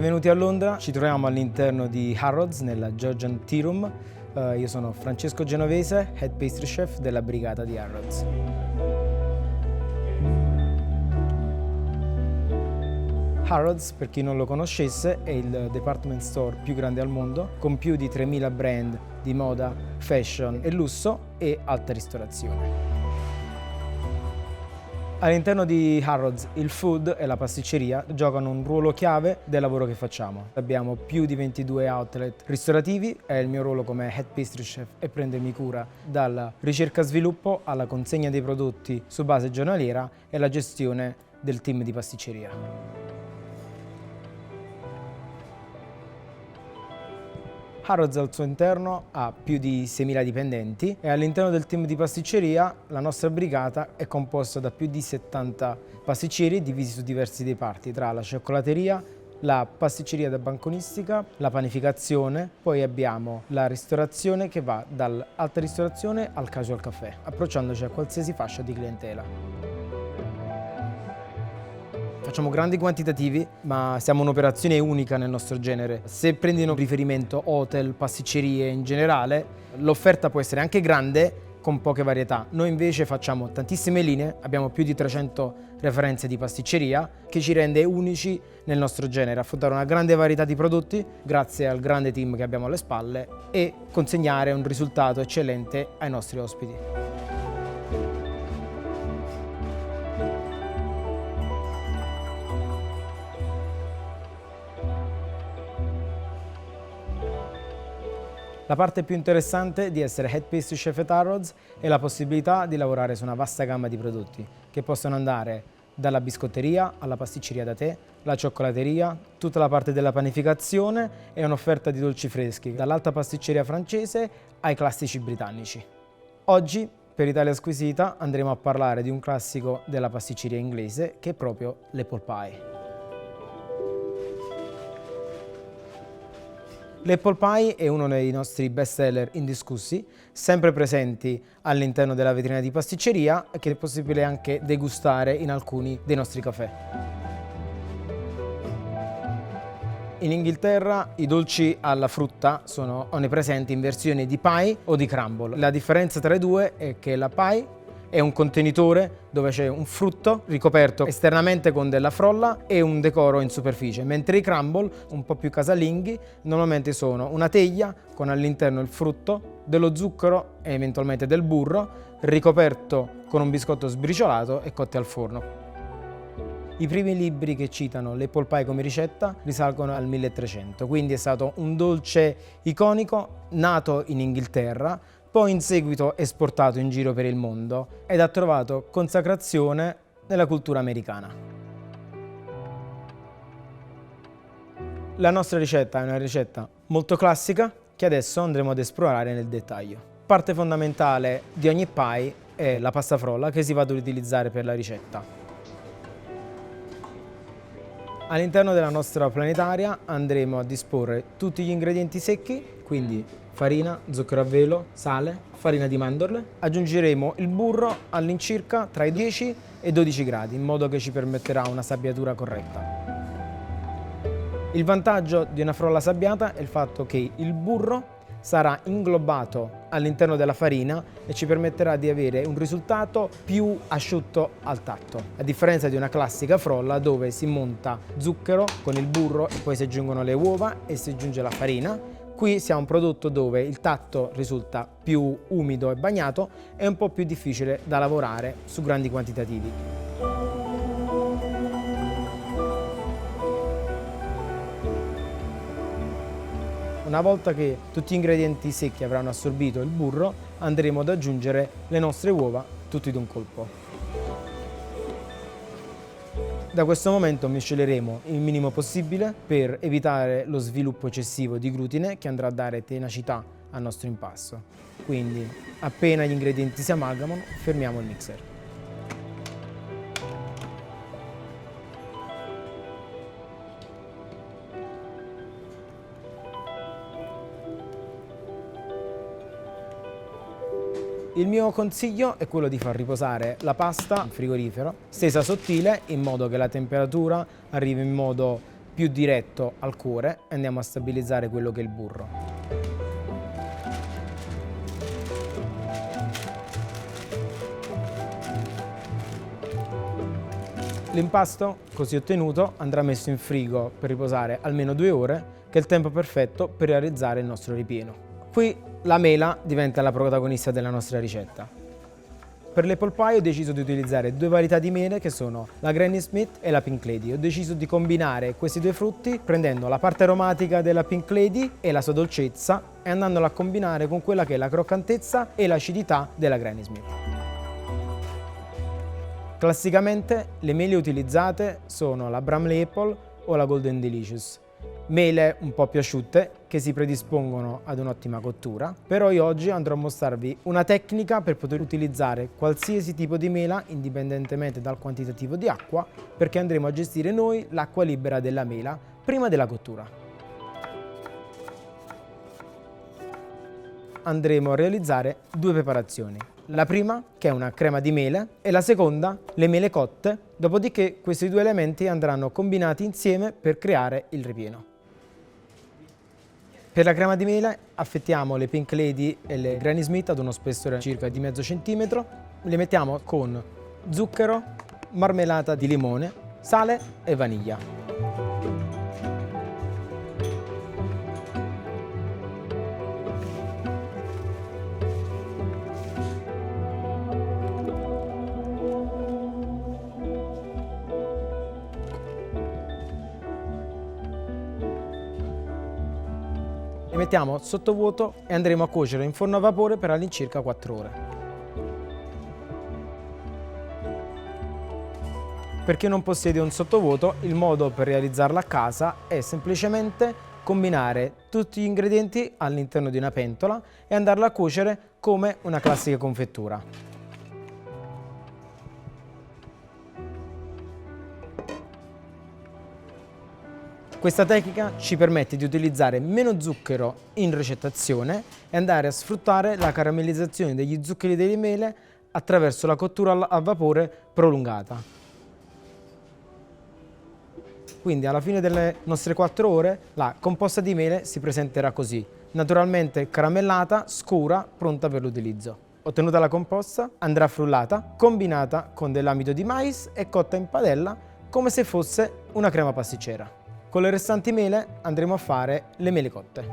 Benvenuti a Londra, ci troviamo all'interno di Harrods nella Georgian Tea Room. Io sono Francesco Genovese, Head Pastry Chef della brigata di Harrods. Harrods, per chi non lo conoscesse, è il department store più grande al mondo, con più di 3.000 brand di moda, fashion e lusso e alta ristorazione. All'interno di Harrods il food e la pasticceria giocano un ruolo chiave del lavoro che facciamo. Abbiamo più di 22 outlet ristorativi e il mio ruolo come Head Pastry Chef è prendermi cura dalla ricerca e sviluppo alla consegna dei prodotti su base giornaliera e la gestione del team di pasticceria. Harrods al suo interno ha più di 6.000 dipendenti e all'interno del team di pasticceria la nostra brigata è composta da più di 70 pasticceri divisi su diversi reparti, tra la cioccolateria, la pasticceria da banconistica, la panificazione, poi abbiamo la ristorazione che va dall'alta ristorazione al casual caffè, approcciandoci a qualsiasi fascia di clientela. Facciamo grandi quantitativi, ma siamo un'operazione unica nel nostro genere. Se prendi in riferimento hotel, pasticcerie in generale, l'offerta può essere anche grande con poche varietà. Noi invece facciamo tantissime linee, abbiamo più di 300 referenze di pasticceria che ci rende unici nel nostro genere, affrontare una grande varietà di prodotti grazie al grande team che abbiamo alle spalle e consegnare un risultato eccellente ai nostri ospiti. La parte più interessante di essere Head Pastry Chef at Harrods è la possibilità di lavorare su una vasta gamma di prodotti che possono andare dalla biscotteria alla pasticceria da tè, la cioccolateria, tutta la parte della panificazione e un'offerta di dolci freschi, dall'alta pasticceria francese ai classici britannici. Oggi, per Italia Squisita, andremo a parlare di un classico della pasticceria inglese che è proprio l'apple pie. L'apple pie è uno dei nostri best seller indiscussi, sempre presenti all'interno della vetrina di pasticceria e che è possibile anche degustare in alcuni dei nostri caffè. In Inghilterra i dolci alla frutta sono onnipresenti in versione di pie o di crumble. La differenza tra i due è che la pie è un contenitore dove c'è un frutto ricoperto esternamente con della frolla e un decoro in superficie, mentre i crumble, un po' più casalinghi, normalmente sono una teglia con all'interno il frutto, dello zucchero e eventualmente del burro, ricoperto con un biscotto sbriciolato e cotti al forno. I primi libri che citano l'apple pie come ricetta risalgono al 1300, quindi è stato un dolce iconico nato in Inghilterra, poi in seguito esportato in giro per il mondo ed ha trovato consacrazione nella cultura americana. La nostra ricetta è una ricetta molto classica che adesso andremo ad esplorare nel dettaglio. Parte fondamentale di ogni pie è la pasta frolla che si va ad utilizzare per la ricetta. All'interno della nostra planetaria andremo a disporre tutti gli ingredienti secchi, quindi farina, zucchero a velo, sale, farina di mandorle. Aggiungeremo il burro all'incirca tra i 10 e i 12 gradi, in modo che ci permetterà una sabbiatura corretta. Il vantaggio di una frolla sabbiata è il fatto che il burro sarà inglobato all'interno della farina e ci permetterà di avere un risultato più asciutto al tatto, a differenza di una classica frolla dove si monta zucchero con il burro e poi si aggiungono le uova e si aggiunge la farina. Qui si ha un prodotto dove il tatto risulta più umido e bagnato e un po' più difficile da lavorare su grandi quantitativi. Una volta che tutti gli ingredienti secchi avranno assorbito il burro, andremo ad aggiungere le nostre uova tutti d'un colpo. Da questo momento misceleremo il minimo possibile per evitare lo sviluppo eccessivo di glutine che andrà a dare tenacità al nostro impasto. Quindi, appena gli ingredienti si amalgamano, fermiamo il mixer. Il mio consiglio è quello di far riposare la pasta in frigorifero, stesa sottile, in modo che la temperatura arrivi in modo più diretto al cuore e andiamo a stabilizzare quello che è il burro. L'impasto così ottenuto andrà messo in frigo per riposare almeno 2 ore, che è il tempo perfetto per realizzare il nostro ripieno. Qui la mela diventa la protagonista della nostra ricetta. Per l'apple pie ho deciso di utilizzare 2 varietà di mele che sono la Granny Smith e la Pink Lady. Ho deciso di combinare questi 2 frutti prendendo la parte aromatica della Pink Lady e la sua dolcezza e andandola a combinare con quella che è la croccantezza e l'acidità della Granny Smith. Classicamente le mele utilizzate sono la Bramley Apple o la Golden Delicious. Mele un po' più asciutte che si predispongono ad un'ottima cottura, però io oggi andrò a mostrarvi una tecnica per poter utilizzare qualsiasi tipo di mela indipendentemente dal quantitativo di acqua, perché andremo a gestire noi l'acqua libera della mela prima della cottura. Andremo a realizzare 2 preparazioni. La prima, che è una crema di mele, e la seconda, le mele cotte, dopodiché questi 2 elementi andranno combinati insieme per creare il ripieno. Per la crema di mele affettiamo le Pink Lady e le Granny Smith ad uno spessore circa di mezzo centimetro, le mettiamo con zucchero, marmellata di limone, sale e vaniglia. Le mettiamo sottovuoto e andremo a cuocere in forno a vapore per all'incirca 4 ore. Per chi non possiede un sottovuoto, il modo per realizzarla a casa è semplicemente combinare tutti gli ingredienti all'interno di una pentola e andarla a cuocere come una classica confettura. Questa tecnica ci permette di utilizzare meno zucchero in ricettazione e andare a sfruttare la caramellizzazione degli zuccheri delle mele attraverso la cottura a vapore prolungata. Quindi alla fine delle nostre 4 ore la composta di mele si presenterà così, naturalmente caramellata, scura, pronta per l'utilizzo. Ottenuta la composta andrà frullata, combinata con dell'amido di mais e cotta in padella come se fosse una crema pasticcera. Con le restanti mele andremo a fare le mele cotte.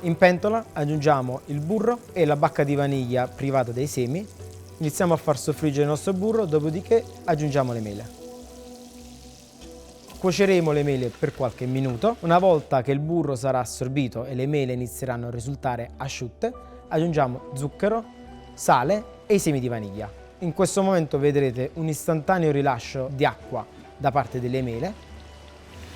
In pentola aggiungiamo il burro e la bacca di vaniglia privata dei semi. Iniziamo a far soffriggere il nostro burro, dopodiché aggiungiamo le mele. Cuoceremo le mele per qualche minuto. Una volta che il burro sarà assorbito e le mele inizieranno a risultare asciutte, aggiungiamo zucchero, sale e i semi di vaniglia. In questo momento vedrete un istantaneo rilascio di acqua da parte delle mele.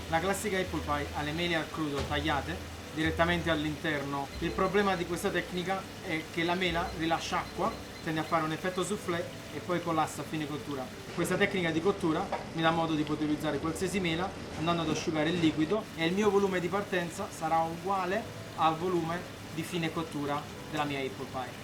La classica apple pie ha le mele al crudo tagliate direttamente all'interno. Il problema di questa tecnica è che la mela rilascia acqua, tende a fare un effetto soufflé e poi collassa a fine cottura. Questa tecnica di cottura mi dà modo di poter utilizzare qualsiasi mela andando ad asciugare il liquido e il mio volume di partenza sarà uguale al volume di fine cottura della mia apple pie.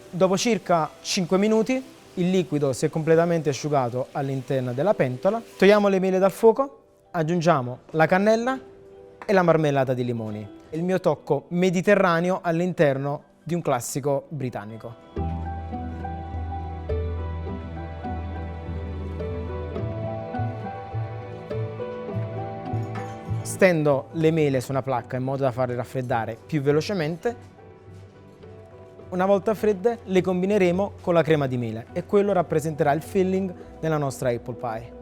Dopo circa 5 minuti il liquido si è completamente asciugato all'interno della pentola. Togliamo le mele dal fuoco, aggiungiamo la cannella e la marmellata di limoni. Il mio tocco mediterraneo all'interno di un classico britannico. Stendo le mele su una placca in modo da farle raffreddare più velocemente. Una volta fredde le combineremo con la crema di mele e quello rappresenterà il filling della nostra apple pie.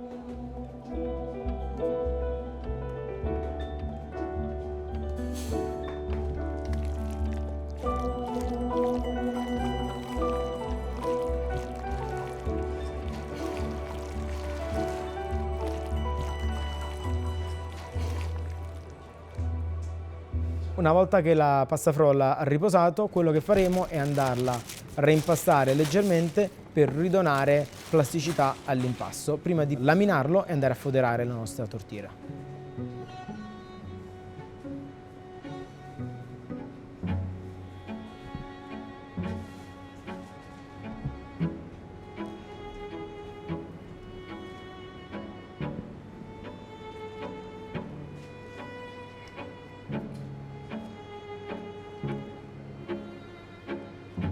Una volta che la pasta frolla ha riposato, quello che faremo è andarla a reimpastare leggermente per ridonare plasticità all'impasto, prima di laminarlo e andare a foderare la nostra tortiera.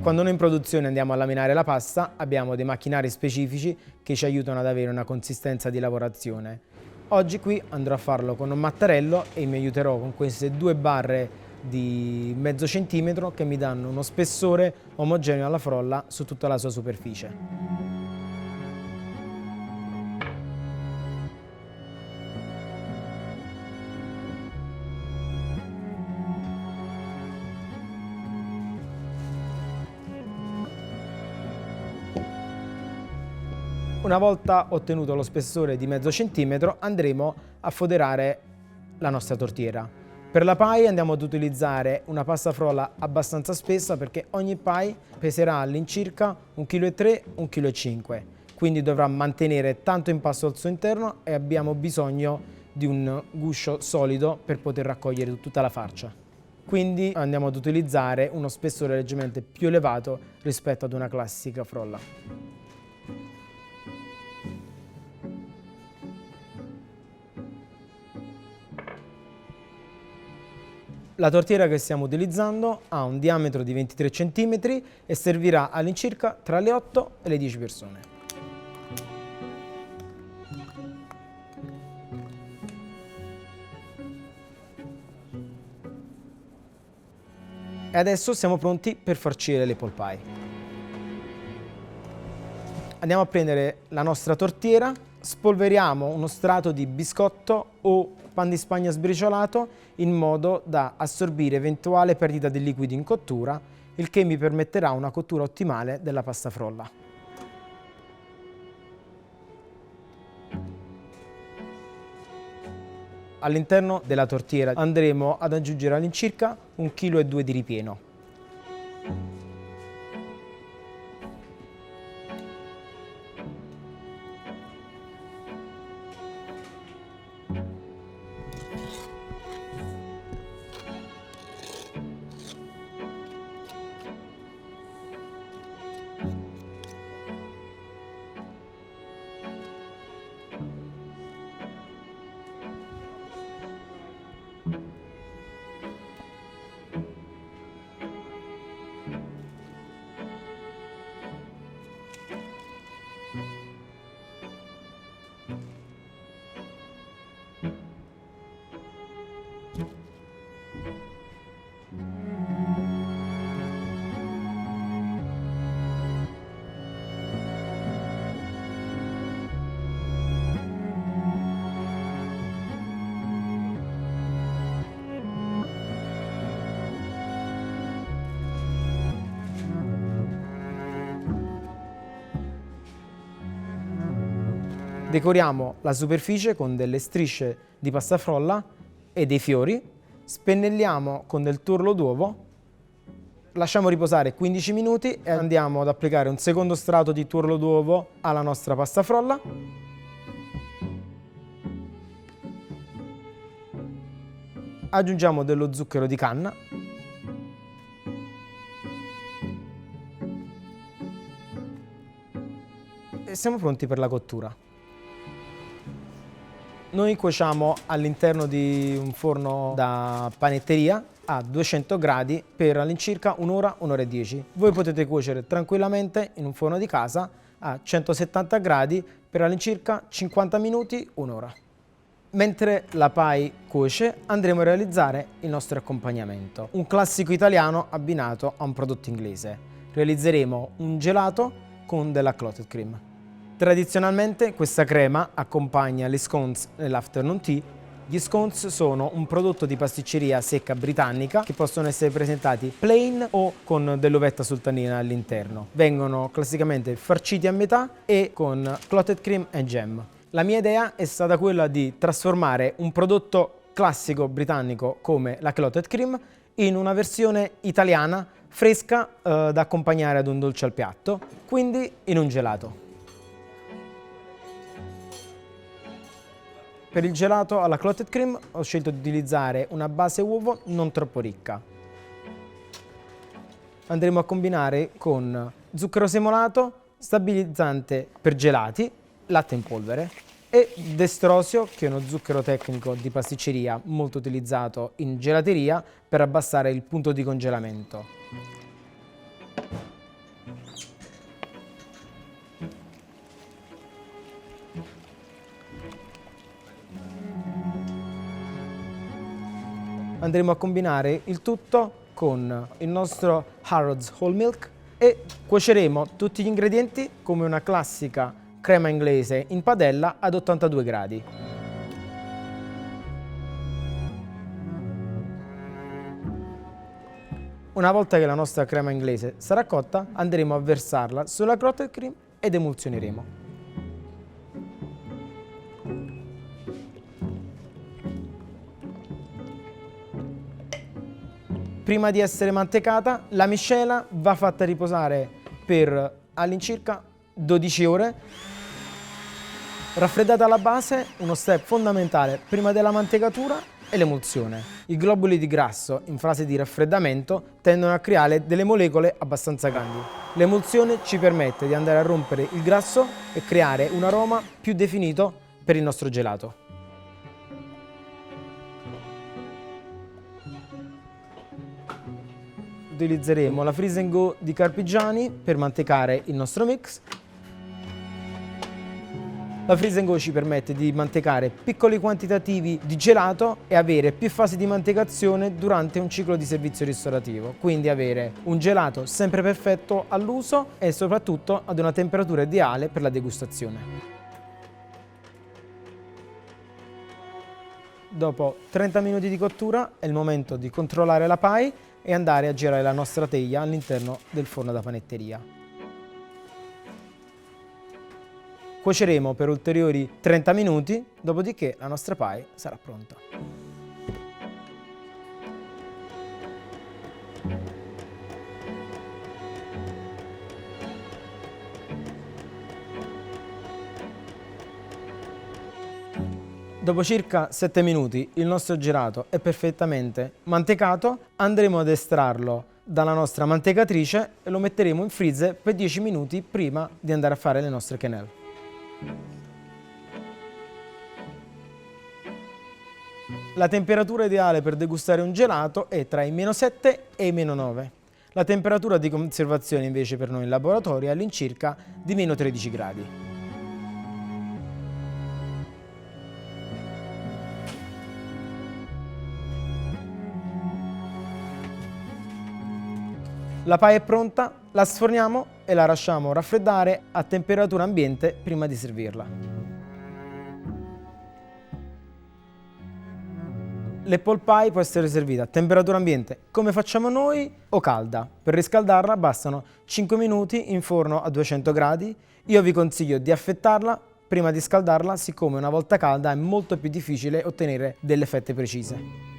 Quando noi in produzione andiamo a laminare la pasta, abbiamo dei macchinari specifici che ci aiutano ad avere una consistenza di lavorazione. Oggi qui andrò a farlo con un mattarello e mi aiuterò con queste 2 barre di mezzo centimetro che mi danno uno spessore omogeneo alla frolla su tutta la sua superficie. Una volta ottenuto lo spessore di mezzo centimetro andremo a foderare la nostra tortiera. Per la pie andiamo ad utilizzare una pasta frolla abbastanza spessa perché ogni pie peserà all'incirca 1,3 kg, 1,5 kg, quindi dovrà mantenere tanto impasto al suo interno e abbiamo bisogno di un guscio solido per poter raccogliere tutta la farcia. Quindi andiamo ad utilizzare uno spessore leggermente più elevato rispetto ad una classica frolla. La tortiera che stiamo utilizzando ha un diametro di 23 cm e servirà all'incirca tra le 8 e le 10 persone. E adesso siamo pronti per farcire le apple pie. Andiamo a prendere la nostra tortiera, spolveriamo uno strato di biscotto o pan di spagna sbriciolato in modo da assorbire eventuale perdita di liquido in cottura, il che mi permetterà una cottura ottimale della pasta frolla. All'interno della tortiera andremo ad aggiungere all'incirca 1,2 kg di ripieno. Decoriamo la superficie con delle strisce di pasta frolla e dei fiori, spennelliamo con del tuorlo d'uovo, lasciamo riposare 15 minuti e andiamo ad applicare un secondo strato di tuorlo d'uovo alla nostra pasta frolla. Aggiungiamo dello zucchero di canna e siamo pronti per la cottura. Noi cuociamo all'interno di un forno da panetteria a 200 gradi per all'incirca un'ora, un'ora e 10. Voi potete cuocere tranquillamente in un forno di casa a 170 gradi per all'incirca 50 minuti, un'ora. Mentre la pie cuoce andremo a realizzare il nostro accompagnamento, un classico italiano abbinato a un prodotto inglese. Realizzeremo un gelato con della clotted cream. Tradizionalmente questa crema accompagna le scones nell'afternoon tea. Gli scones sono un prodotto di pasticceria secca britannica che possono essere presentati plain o con dell'uvetta sultanina all'interno. Vengono classicamente farciti a metà e con clotted cream e jam. La mia idea è stata quella di trasformare un prodotto classico britannico come la clotted cream in una versione italiana fresca da accompagnare ad un dolce al piatto, quindi in un gelato. Per il gelato alla clotted cream ho scelto di utilizzare una base uovo non troppo ricca. Andremo a combinare con zucchero semolato, stabilizzante per gelati, latte in polvere e destrosio, che è uno zucchero tecnico di pasticceria molto utilizzato in gelateria per abbassare il punto di congelamento. andremo a combinare il tutto con il nostro Harrods Whole Milk e cuoceremo tutti gli ingredienti come una classica crema inglese in padella ad 82 gradi. Una volta che la nostra crema inglese sarà cotta, andremo a versarla sulla clotted cream ed emulsioneremo. Prima di essere mantecata, la miscela va fatta riposare per all'incirca 12 ore. Raffreddata alla base, uno step fondamentale prima della mantecatura è l'emulsione. I globuli di grasso in fase di raffreddamento tendono a creare delle molecole abbastanza grandi. L'emulsione ci permette di andare a rompere il grasso e creare un aroma più definito per il nostro gelato. Utilizzeremo la Freeze and Go di Carpigiani per mantecare il nostro mix. La Freeze and Go ci permette di mantecare piccoli quantitativi di gelato e avere più fasi di mantecazione durante un ciclo di servizio ristorativo, quindi avere un gelato sempre perfetto all'uso e soprattutto ad una temperatura ideale per la degustazione. Dopo 30 minuti di cottura è il momento di controllare la pie e andare a girare la nostra teglia all'interno del forno da panetteria. Cuoceremo per ulteriori 30 minuti, dopodiché la nostra pie sarà pronta. Dopo circa 7 minuti il nostro gelato è perfettamente mantecato, andremo ad estrarlo dalla nostra mantecatrice e lo metteremo in freezer per 10 minuti prima di andare a fare le nostre quenelle. La temperatura ideale per degustare un gelato è tra i -7 e i -9. La temperatura di conservazione invece per noi in laboratorio è all'incirca di -13 gradi. La pie è pronta, la sforniamo e la lasciamo raffreddare a temperatura ambiente prima di servirla. L'apple pie può essere servita a temperatura ambiente come facciamo noi o calda. Per riscaldarla bastano 5 minuti in forno a 200 gradi. Io vi consiglio di affettarla prima di scaldarla, siccome una volta calda è molto più difficile ottenere delle fette precise.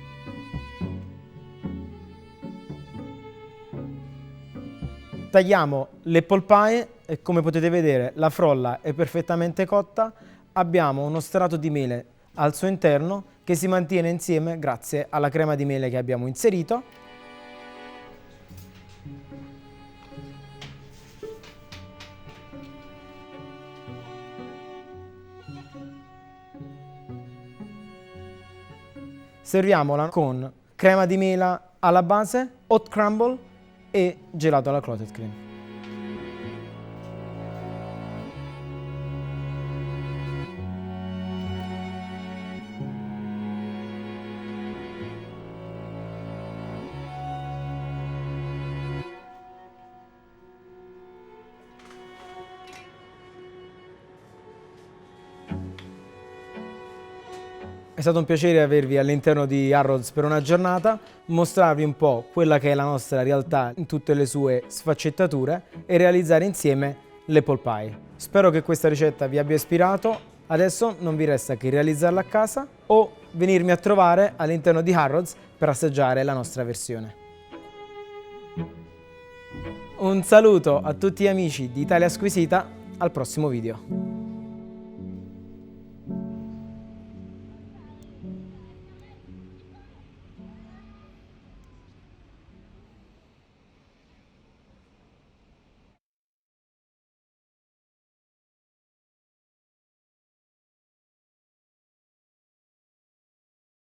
Tagliamo l'apple pie e come potete vedere la frolla è perfettamente cotta, abbiamo uno strato di mele al suo interno che si mantiene insieme grazie alla crema di mele che abbiamo inserito. Serviamola con crema di mela alla base, hot crumble e gelato alla clotted cream. È stato un piacere avervi all'interno di Harrods per una giornata, mostrarvi un po' quella che è la nostra realtà in tutte le sue sfaccettature e realizzare insieme l'apple pie. Spero che questa ricetta vi abbia ispirato, adesso non vi resta che realizzarla a casa o venirmi a trovare all'interno di Harrods per assaggiare la nostra versione. Un saluto a tutti gli amici di Italia Squisita, al prossimo video.